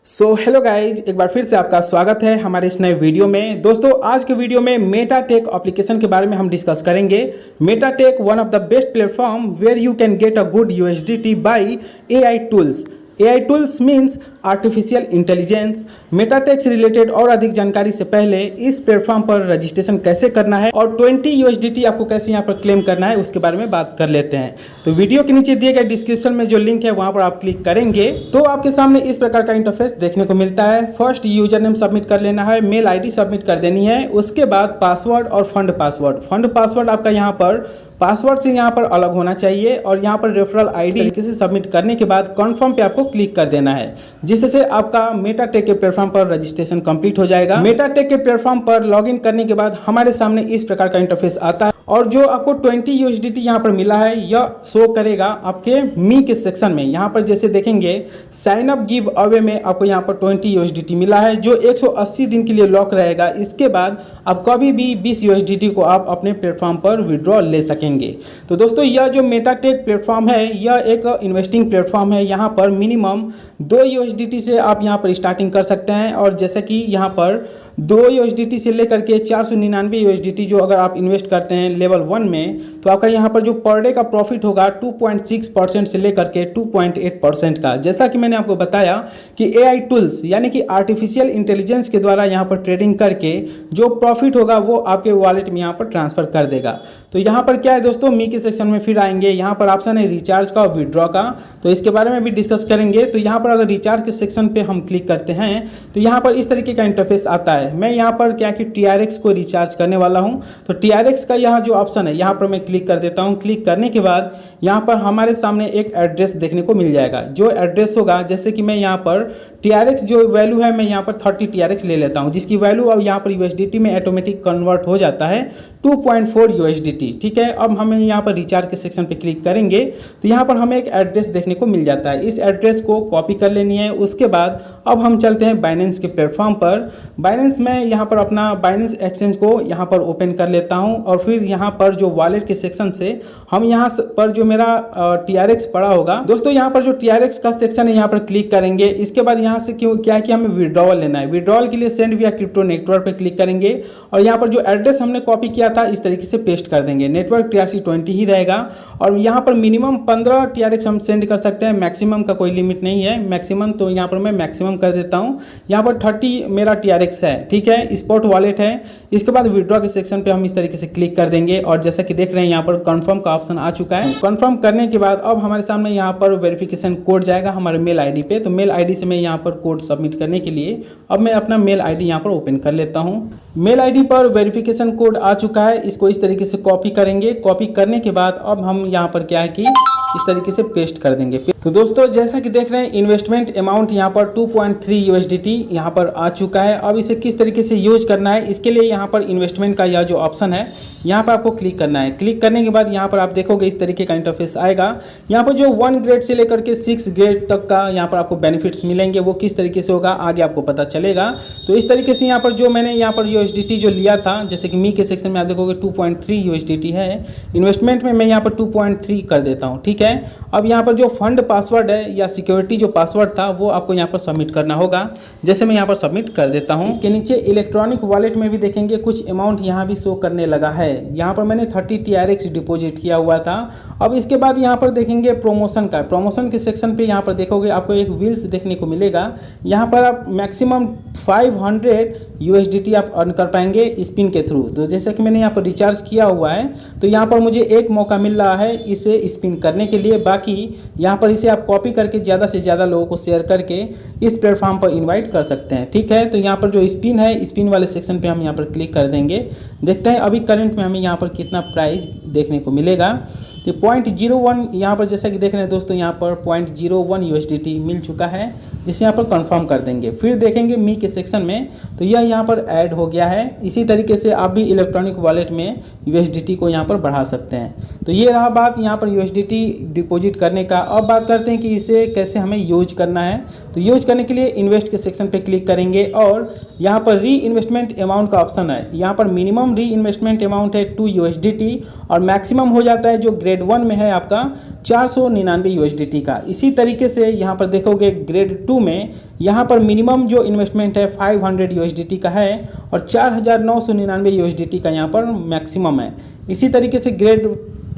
Hello guys, एक बार फिर से आपका स्वागत है हमारे इस नए वीडियो में। दोस्तों, आज के वीडियो में मेटाटेक एप्लीकेशन के बारे में हम डिस्कस करेंगे। Metatech one of the best platform where you can get a good USDT by AI tools. AI tools means artificial intelligence. Metatech से रिलेटेड और अधिक जानकारी से पहले इस प्लेटफॉर्म पर रजिस्ट्रेशन कैसे करना है और 20 यूएसडीटी आपको कैसे यहाँ पर क्लेम करना है उसके बारे में बात कर लेते हैं। तो वीडियो के नीचे दिए गए डिस्क्रिप्शन में जो लिंक है वहाँ पर आप क्लिक करेंगे तो आपके सामने इस प्रकार का इंटरफेस देखने को मिलता है। फर्स्ट यूजर नेम सबमिट कर लेना है, मेल आईडी सबमिट कर देनी है, उसके बाद पासवर्ड और फंड पासवर्ड आपका यहाँ पर पासवर्ड से यहाँ पर अलग होना चाहिए और यहाँ पर रेफरल आईडी तरीके से सबमिट करने के बाद कन्फर्म पे आपको क्लिक कर देना है, जिससे आपका मेटाटेक के प्लेटफॉर्म पर रजिस्ट्रेशन कंप्लीट हो जाएगा। मेटाटेक के प्लेटफॉर्म पर लॉगिन करने के बाद हमारे सामने इस प्रकार का इंटरफेस आता है और जो आपको 20 यूएसडीटी यहाँ पर मिला है यह शो करेगा आपके मी के सेक्शन में। यहाँ पर जैसे देखेंगे साइन अप गिव अवे में आपको यहाँ पर 20 यूएसडीटी मिला है जो 180 दिन के लिए लॉक रहेगा। इसके बाद आप कभी भी 20 यूएसडीटी को आप अपने प्लेटफॉर्म पर विड्रॉ ले सकेंगे। तो दोस्तों, यह जो मेटाटेक प्लेटफॉर्म है यह एक इन्वेस्टिंग प्लेटफॉर्म है। यहाँ पर मिनिमम 2 यूएसडीटी से आप यहाँ पर स्टार्टिंग कर सकते हैं और जैसे कि यहाँ पर 2 यूएसडीटी से लेकर के 499 यूएसडीटी जो अगर आप इन्वेस्ट करते हैं लेवल 1 में तो आपका यहाँ पर जो पर डे का प्रॉफिट होगा 2.6% से लेकर के 2.8% का। जैसा कि मैंने आपको बताया कि एआई टूल्स यानी कि आर्टिफिशियल इंटेलिजेंस के द्वारा यहाँ पर ट्रेडिंग करके जो प्रॉफिट होगा वो आपके वॉलेट में यहाँ पर ट्रांसफर कर देगा। तो यहाँ पर क्या है दोस्तों, मी के सेक्शन में फिर आएंगे, यहाँ पर ऑप्शन है रिचार्ज का और विड्रॉ का, तो इसके बारे में भी डिस्कस करेंगे। तो यहाँ पर अगर रिचार्ज के सेक्शन पे हम क्लिक करते हैं तो यहाँ पर इस तरीके का इंटरफेस आता है। मैं यहाँ पर क्या कि TRX को रिचार्ज करने वाला हूँ, तो TRX का यहाँ जो ऑप्शन है यहाँ पर मैं क्लिक कर देता हूँ। क्लिक करने के बाद यहाँ पर हमारे सामने एक एड्रेस देखने को मिल जाएगा। जो एड्रेस होगा जैसे कि मैं यहाँ पर TRX जो वैल्यू है मैं यहाँ पर 30 TRX ले लेता हूँ, जिसकी वैल्यू अब यहाँ पर यूएसडीटी में ऑटोमेटिक कन्वर्ट हो जाता है 2.4 यूएसडीटी। ठीक है, अब हमें यहाँ पर रिचार्ज के सेक्शन पे क्लिक करेंगे तो यहाँ पर हमें एक एड्रेस देखने को मिल जाता है। इस एड्रेस को कॉपी कर लेनी है। उसके बाद अब हम चलते हैं बाइनेंस के प्लेटफॉर्म पर। बाइनेंस में यहाँ पर अपना बाइनेंस एक्सचेंज को यहाँ पर ओपन कर लेता हूँ और फिर यहाँ पर जो वॉलेट के सेक्शन से हम यहाँ पर जो मेरा TRX पड़ा होगा दोस्तों, यहाँ पर जो TRX का सेक्शन है यहाँ पर क्लिक करेंगे। इसके बाद यहाँ से क्या है कि हमें विड्रॉवल लेना है। विड्रॉवल के लिए सेंड विया क्रिप्टो नेटवर्क पे क्लिक करेंगे और यहाँ पर जो एड्रेस हमने कॉपी किया था इस तरीके से पेस्ट कर देंगे। नेटवर्क TRC20 ही रहेगा और यहाँ पर मिनिमम 15 TRX हम सेंड कर सकते हैं, मैक्सिमम का कोई लिमिट नहीं है। मैक्सिमम तो यहाँ पर मैं मैक्सिमम कर देता हूँ। यहाँ पर 30 मेरा TRX है। ठीक है, स्पॉट वॉलेट है। इसके बाद विड्रॉ के सेक्शन पे हम इस तरीके से क्लिक कर देंगे और जैसा कि देख रहे हैं यहाँ पर कंफर्म का ऑप्शन आ चुका है। कंफर्म करने के बाद अब हमारे सामने यहाँ पर वेरिफिकेशन कोड जाएगा हमारे मेल आईडी पे। तो मेल आईडी से मैं यहाँ पर कोड सबमिट करने के लिए अब मैं अपना मेल आईडी यहाँ पर ओपन कर लेता हूँ। मेल आईडी पर वेरिफिकेशन कोड आ चुका है। इसको इस तरीके से कॉपी करेंगे। कॉपी करने के बाद अब हम यहाँ पर क्या है कि इस तरीके से पेस्ट कर देंगे। तो दोस्तों, जैसा कि देख रहे हैं इन्वेस्टमेंट अमाउंट यहाँ पर 2.3 यूएसडीटी यहाँ पर आ चुका है। अब इसे किस तरीके से यूज करना है इसके लिए यहाँ पर इन्वेस्टमेंट का यह जो ऑप्शन है यहाँ पर आपको क्लिक करना है। क्लिक करने के बाद यहाँ पर आप देखोगे इस तरीके का इंटरफेस आएगा। यहाँ पर जो 1 ग्रेड से लेकर के 6 ग्रेड तक का यहाँ पर आपको बेनिफिट्स मिलेंगे, वो किस तरीके से होगा आगे आपको पता चलेगा। तो इस तरीके से यहाँ पर जो मैंने यहाँ पर यूएसडीटी जो लिया था, जैसे कि मी के सेक्शन में आप देखोगे 2.3 यूएसडीटी है। इन्वेस्टमेंट में मैं यहाँ पर 2.3 कर देता हूँ। ठीक है, अब यहाँ पर जो फंड पासवर्ड है या सिक्योरिटी जो पासवर्ड था वो आपको यहाँ पर सबमिट करना होगा। जैसे मैं यहाँ पर सबमिट कर देता हूँ। इसके नीचे इलेक्ट्रॉनिक वॉलेट में भी देखेंगे कुछ अमाउंट यहाँ भी शो करने लगा है। यहाँ पर मैंने 30 TRX डिपॉजिट किया हुआ था। अब इसके बाद यहाँ पर देखेंगे प्रोमोशन का। प्रोमोशन के सेक्शन पे यहाँ पर देखोगे आपको एक व्हील्स देखने को मिलेगा। यहाँ पर आप मैक्सिमम 500 यूएसडीटी आप अर्न कर पाएंगे स्पिन के थ्रू। तो जैसे कि मैंने यहाँ पर रिचार्ज किया हुआ है तो यहाँ पर मुझे एक मौका मिल रहा है इसे स्पिन करने के लिए। बाकी यहाँ पर इसे आप कॉपी करके ज़्यादा से ज़्यादा लोगों को शेयर करके इस प्लेटफॉर्म पर इनवाइट कर सकते हैं। ठीक है, तो यहाँ पर जो स्पिन है स्पिन वाले सेक्शन पे हम यहाँ पर क्लिक कर देंगे। देखते हैं अभी करंट में हमें यहाँ पर कितना प्राइस देखने को मिलेगा। तो 0.01 यहाँ पर जैसा कि देख रहे हैं दोस्तों, यहाँ पर 0.01 यूएसडीटी मिल चुका है, जिसे यहाँ पर कंफर्म कर देंगे। फिर देखेंगे मी के सेक्शन में तो यह यहाँ पर ऐड हो गया है। इसी तरीके से आप भी इलेक्ट्रॉनिक वॉलेट में यूएसडीटी को यहाँ पर बढ़ा सकते हैं। तो ये रहा बात यहाँ पर यूएसडीटी डिपॉजिट करने का। अब बात करते हैं कि इसे कैसे हमें यूज करना है। तो यूज करने के लिए इन्वेस्ट के सेक्शन पर क्लिक करेंगे और यहाँ पर री इन्वेस्टमेंट अमाउंट का ऑप्शन है। यहाँ पर मिनिमम री इन्वेस्टमेंट अमाउंट है 2 यूएसडीटी और मैक्सिमम हो जाता है जो ग्रेड 1 में है आपका 499 USDT का। इसी तरीके से यहाँ पर देखोगे ग्रेड 2 में यहाँ पर मिनिमम जो इन्वेस्टमेंट है 500 USDT का है और 4999 USDT का यहाँ पर मैक्सिमम है। इसी तरीके से ग्रेड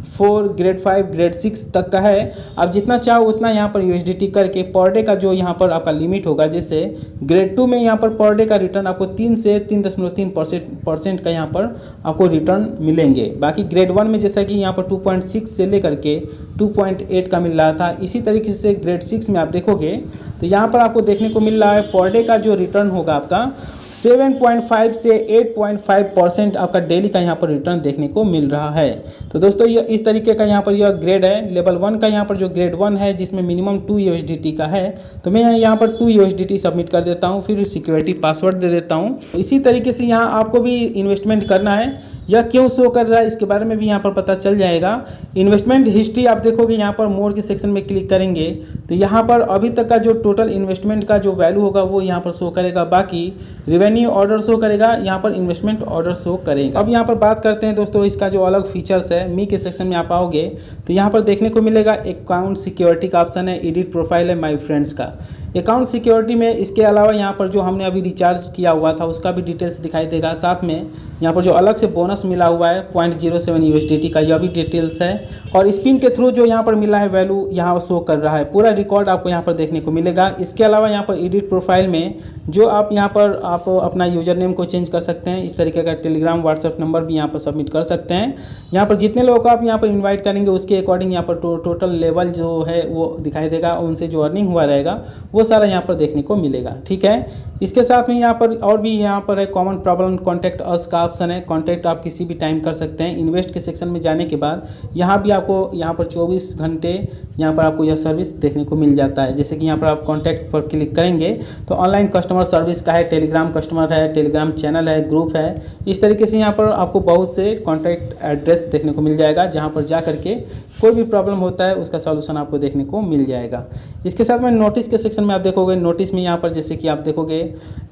4, ग्रेड 5, ग्रेड 6 तक का है। आप जितना चाहो उतना यहाँ पर USDT करके पर डे का जो यहाँ पर आपका लिमिट होगा, जैसे ग्रेड 2 में यहाँ पर पर डे का रिटर्न आपको 3 से 3.3% का यहाँ पर आपको रिटर्न मिलेंगे। बाकी ग्रेड 1 में जैसा कि यहाँ पर 2.6 से लेकर के 2.8 का मिल रहा था, इसी तरीके से ग्रेड 6 में आप देखोगे तो यहाँ पर आपको देखने को मिल रहा है पर डे का जो रिटर्न होगा आपका 7.5 से 8.5% आपका डेली का यहाँ पर रिटर्न देखने को मिल रहा है। तो दोस्तों ये इस तरीके का यहाँ पर यह ग्रेड है। लेवल 1 का यहाँ पर जो ग्रेड 1 है जिसमें मिनिमम 2 USDT का है, तो मैं यहाँ पर 2 USDT सबमिट कर देता हूँ, फिर सिक्योरिटी पासवर्ड दे देता हूँ। इसी तरीके से यहाँ आपको भी इन्वेस्टमेंट करना है। यह क्यों शो कर रहा है इसके बारे में भी यहाँ पर पता चल जाएगा। इन्वेस्टमेंट हिस्ट्री आप देखोगे यहाँ पर मोर के सेक्शन में क्लिक करेंगे तो यहाँ पर अभी तक का जो टोटल इन्वेस्टमेंट का जो वैल्यू होगा वो यहाँ पर शो करेगा। बाकी रेवेन्यू ऑर्डर शो करेगा, यहाँ पर इन्वेस्टमेंट ऑर्डर शो करेगा। अब यहाँ पर बात करते हैं दोस्तों इसका जो अलग फीचर्स है। मी के सेक्शन में आप आओगे तो यहाँ पर देखने को मिलेगा अकाउंट सिक्योरिटी का ऑप्शन है, एडिट प्रोफाइल है, माई फ्रेंड्स का। अकाउंट सिक्योरिटी में इसके अलावा यहाँ पर जो हमने अभी रिचार्ज किया हुआ था उसका भी डिटेल्स दिखाई देगा। साथ में यहाँ पर जो अलग से बोनस मिला हुआ है 0.07 USDT का, यह भी डिटेल्स है। और स्पिन के थ्रू जो यहाँ पर मिला है वैल्यू यहाँ शो कर रहा है, पूरा रिकॉर्ड आपको यहाँ पर देखने को मिलेगा। इसके अलावा यहाँ पर एडिट प्रोफाइल में जो आप यहाँ पर आप अपना यूजर नेम को चेंज कर सकते हैं। इस तरीके का टेलीग्राम व्हाट्सएप नंबर भी यहाँ पर सबमिट कर सकते हैं। यहाँ पर जितने लोगों को आप यहाँ पर इन्वाइट करेंगे उसके अकॉर्डिंग यहाँ पर टोटल लेवल जो है वो दिखाई देगा, उनसे जो अर्निंग हुआ रहेगा वो सारा यहाँ पर देखने को मिलेगा। ठीक है, इसके साथ में यहाँ पर और भी यहाँ पर है कॉमन प्रॉब्लम कॉन्टैक्ट अस का ऑप्शन है। कॉन्टैक्ट आप किसी भी टाइम कर सकते हैं। इन्वेस्ट के सेक्शन में जाने के बाद यहाँ भी आपको यहाँ पर 24 घंटे यहाँ पर आपको यह सर्विस देखने को मिल जाता है। जैसे कि यहाँ पर आप कॉन्टैक्ट पर क्लिक करेंगे तो ऑनलाइन कस्टमर सर्विस का है, टेलीग्राम कस्टमर है, टेलीग्राम चैनल है, ग्रुप है। इस तरीके से यहाँ पर आपको बहुत से कॉन्टैक्ट एड्रेस देखने को मिल जाएगा, जहाँ पर जा करके कोई भी प्रॉब्लम होता है उसका सॉल्यूशन आपको देखने को मिल जाएगा। इसके साथ में नोटिस के सेक्शन में आप देखोगे, नोटिस में यहाँ पर जैसे कि आप देखोगे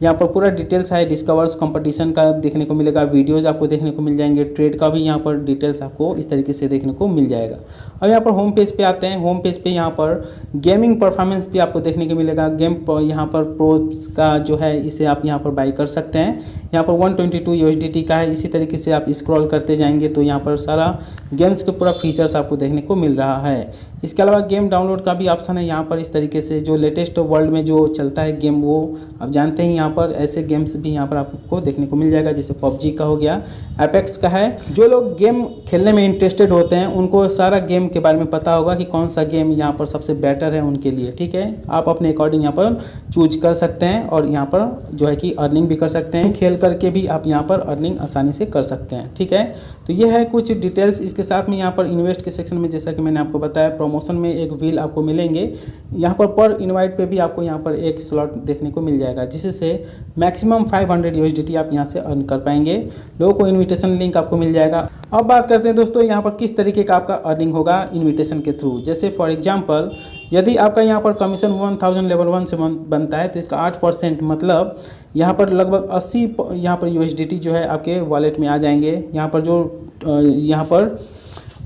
यहाँ पर पूरा डिटेल्स है, डिस्कवर्स कंपटीशन का देखने को मिलेगा, वीडियोस आपको देखने को मिल जाएंगे, ट्रेड का भी यहाँ पर डिटेल्स आपको इस तरीके से देखने को मिल जाएगा। अब यहाँ पर होम पेज पे आते हैं। होम पेज पे यहाँ पर गेमिंग परफॉर्मेंस भी आपको देखने को मिलेगा। गेम यहाँ पर प्रोस का जो है इसे आप यहाँ पर बाई कर सकते हैं। यहाँ पर 122 USDT का है। इसी तरीके से आप स्क्रॉल करते जाएंगे तो यहाँ पर सारा गेम्स के पूरा फीचर्स आपको देखने को मिल रहा है। इसके अलावा गेम डाउनलोड का भी ऑप्शन है यहाँ पर। इस तरीके से जो लेटेस्ट वर्ल्ड में जो चलता है गेम वो आप जानते हैं, यहाँ पर ऐसे गेम्स भी यहाँ पर आपको देखने को मिल जाएगा। जैसे PUBG का हो गया, एपेक्स का है। जो लोग गेम खेलने में इंटरेस्टेड होते हैं उनको सारा गेम के बारे में पता होगा कि कौन सा गेम यहाँ पर सबसे बेटर है उनके लिए। ठीक है, आप अपने अकॉर्डिंग यहाँ पर चूज कर सकते हैं और यहाँ पर जो है कि अर्निंग भी कर सकते हैं। खेल करके भी आप यहाँ पर अर्निंग आसानी से कर सकते हैं। ठीक है, तो ये है कुछ डिटेल्स। इसके साथ में यहाँ पर इन्वेस्ट के सेक्शन में जैसा कि मैंने आपको बताया, प्रमोशन में एक व्हील आपको मिलेंगे। यहाँ पर इनवाइट पे भी आपको यहाँ पर एक स्लॉट देखने को मिल जाएगा, जिससे मैक्सिमम 500 USDT आप यहाँ से अर्न कर पाएंगे। लोगों को इन्विटेशन लिंक आपको मिल जाएगा। अब बात करते हैं दोस्तों यहाँ पर किस तरीके का आपका अर्निंग होगा इन्विटेशन के थ्रू। जैसे फॉर एग्जांपल यदि आपका यहाँ पर कमीशन 1000 लेवल 1 से बनता है तो इसका 8% मतलब यहाँ पर लगभग 80 यहाँ पर USDT जो है आपके वॉलेट में आ जाएंगे। यहाँ पर जो यहाँ पर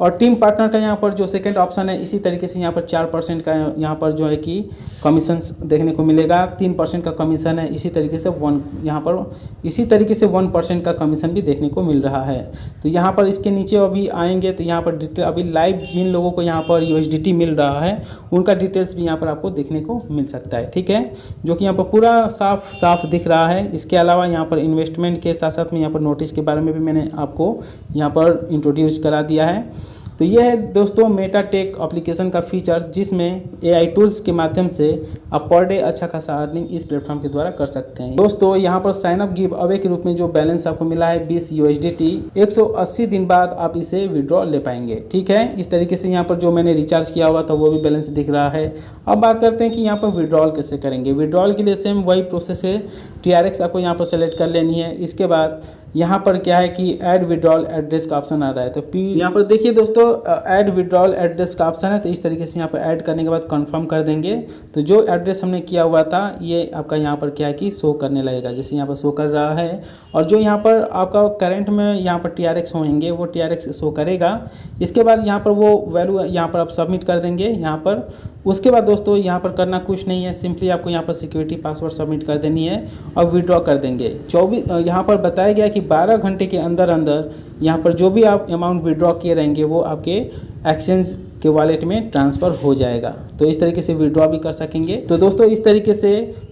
और टीम पार्टनर का यहाँ पर जो सेकंड ऑप्शन है, इसी तरीके से यहाँ पर 4% का यहाँ पर जो है कि कमीशन देखने को मिलेगा। 3% का कमीशन है। इसी तरीके से 1% का कमीशन भी देखने को मिल रहा है। तो यहाँ पर इसके नीचे अभी आएंगे तो यहाँ पर डिटेल अभी लाइव जिन लोगों को यहाँ पर USDT मिल रहा है उनका डिटेल्स भी यहाँ पर आपको देखने को मिल सकता है। ठीक है, जो कि यहाँ पर पूरा साफ दिख रहा है। इसके अलावा यहाँ पर इन्वेस्टमेंट के साथ साथ में यहाँ पर नोटिस के बारे में भी मैंने आपको यहाँ पर इंट्रोड्यूस करा दिया है। तो ये है दोस्तों मेटाटेक एप्लीकेशन का फीचर्स, जिसमें AI टूल्स के माध्यम से आप पर डे अच्छा खासा अर्निंग इस प्लेटफॉर्म के द्वारा कर सकते हैं। दोस्तों यहाँ पर साइन अप गिव अवे के रूप में जो बैलेंस आपको मिला है 20 USDT, 180 दिन बाद आप इसे विड्रॉ ले पाएंगे। ठीक है, इस तरीके से यहाँ पर जो मैंने रिचार्ज किया हुआ था वो भी बैलेंस दिख रहा है। अब बात करते हैं कि यहाँ पर विड्रॉल कैसे करेंगे। विड्रॉल के लिए सेम वही प्रोसेस है। TRX आपको यहाँ पर सेलेक्ट कर लेनी है। इसके बाद यहाँ पर क्या है कि ऐड विड्रॉल एड्रेस का ऑप्शन आ रहा है। तो यहाँ पर देखिए दोस्तों, ऐड विड्रॉल एड्रेस का ऑप्शन है। तो इस तरीके से यहाँ पर ऐड करने के बाद कंफर्म कर देंगे। तो जो एड्रेस हमने किया हुआ था ये आपका यहाँ पर क्या है कि शो करने लगेगा, जैसे यहाँ पर शो कर रहा है। और जो यहाँ पर आपका करंट में यहाँ पर TRX होंगे वो TRX शो करेगा। इसके बाद यहाँ पर वो वैल्यू यहाँ पर आप सबमिट कर देंगे यहाँ पर। उसके बाद दोस्तों यहाँ पर करना कुछ नहीं है, सिंपली आपको यहाँ पर सिक्योरिटी पासवर्ड सबमिट कर देनी है और विड्रॉ कर देंगे। 24 यहाँ पर बताया गया कि 12 घंटे के अंदर अंदर यहाँ पर जो भी आप अमाउंट विड्रॉ किए रहेंगे वो आपके एक्सचेंज के वॉलेट में ट्रांसफ़र हो जाएगा। तो इस तरीके से विड्रॉ भी कर सकेंगे। तो दोस्तों इस तरीके से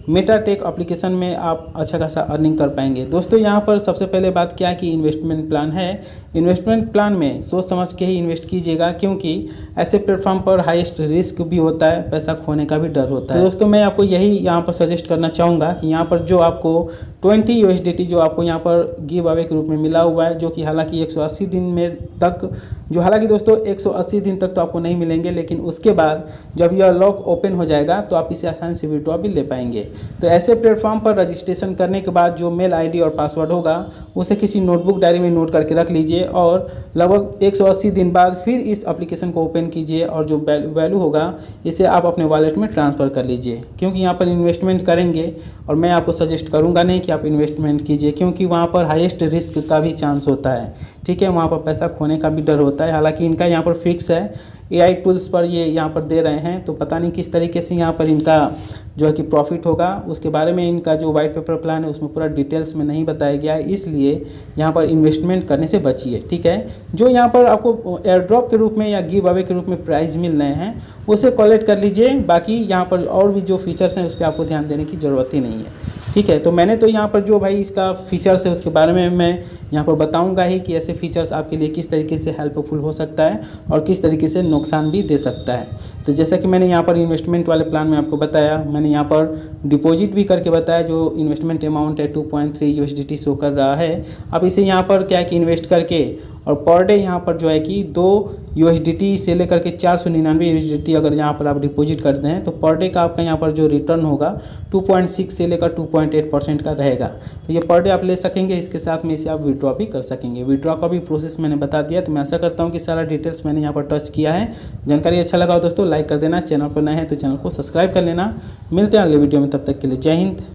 मेटाटेक एप्लीकेशन में आप अच्छा खासा अर्निंग कर पाएंगे। दोस्तों यहाँ पर सबसे पहले बात क्या है कि इन्वेस्टमेंट प्लान है। इन्वेस्टमेंट प्लान में सोच समझ के ही इन्वेस्ट कीजिएगा, क्योंकि ऐसे प्लेटफॉर्म पर हाईएस्ट रिस्क भी होता है, पैसा खोने का भी डर होता है। तो दोस्तों मैं आपको यही यहाँ पर सजेस्ट करना चाहूँगा कि यहाँ पर जो आपको 20 USDT जो आपको यहाँ पर गिव अवे के रूप में मिला हुआ है, जो कि हालांकि 180 दिन में तक, जो हालांकि दोस्तों 180 दिन तक तो आपको नहीं मिलेंगे, लेकिन उसके बाद जब यह लॉक ओपन हो जाएगा तो आप इसे आसानी से विड्रॉ भी ले पाएंगे। तो ऐसे प्लेटफॉर्म पर रजिस्ट्रेशन करने के बाद जो मेल आईडी और पासवर्ड होगा उसे किसी नोटबुक डायरी में नोट करके रख लीजिए और लगभग 180 दिन बाद फिर इस एप्लीकेशन को ओपन कीजिए और जो वैल्यू होगा इसे आप अपने वॉलेट में ट्रांसफ़र कर लीजिए। क्योंकि यहाँ पर इन्वेस्टमेंट करेंगे और मैं आपको सजेस्ट करूँगा नहीं कि आप इन्वेस्टमेंट कीजिए, क्योंकि वहाँ पर हाईएस्ट रिस्क का भी चांस होता है। ठीक है, वहाँ पर पैसा खोने का भी डर होता है। हालांकि इनका यहाँ पर फिक्स है, AI टूल्स पर ये यहाँ पर दे रहे हैं। तो पता नहीं किस तरीके से यहाँ पर इनका जो है कि प्रॉफिट होगा, उसके बारे में इनका जो वाइट पेपर प्लान है उसमें पूरा डिटेल्स में नहीं बताया गया है, इसलिए यहाँ पर इन्वेस्टमेंट करने से बचिए। ठीक है, जो यहाँ पर आपको एयर ड्रॉप के रूप में या गिव अवे के रूप में प्राइज़ मिल रहे हैं उसे कलेक्ट कर लीजिए। बाकी यहाँ पर और भी जो फीचर्स हैं उस पर आपको ध्यान देने की ज़रूरत ही नहीं है। ठीक है, तो मैंने तो यहाँ पर जो भाई इसका फीचर्स है उसके बारे में मैं यहाँ पर बताऊंगा ही कि ऐसे फीचर्स आपके लिए किस तरीके से हेल्पफुल हो सकता है और किस तरीके से नुकसान भी दे सकता है। तो जैसा कि मैंने यहाँ पर इन्वेस्टमेंट वाले प्लान में आपको बताया, मैंने यहाँ पर डिपॉजिट भी करके बताया। जो इन्वेस्टमेंट अमाउंट है 2.3 USDT शो कर रहा है। अब इसे यहाँ पर क्या है कि इन्वेस्ट करके और पर डे यहाँ पर जो है कि 2 USDT से लेकर के 499 USDT अगर यहाँ पर आप डिपॉजिट करते हैं तो पर डे का आपका यहाँ पर जो रिटर्न होगा 2.6 से लेकर 2.8% का रहेगा। तो ये पर डे आप ले सकेंगे, इसके साथ में इसे आप विड्रॉ भी कर सकेंगे। विड्रॉ का भी प्रोसेस मैंने बता दिया। तो मैं आशा करता हूँ कि सारा डिटेल्स मैंने यहाँ पर टच किया है। जानकारी अच्छा लगा हो दोस्तों लाइक कर देना, चैनल पर नए हैं तो चैनल को सब्सक्राइब कर लेना। मिलते हैं अगले वीडियो में, तब तक के लिए जय हिंद।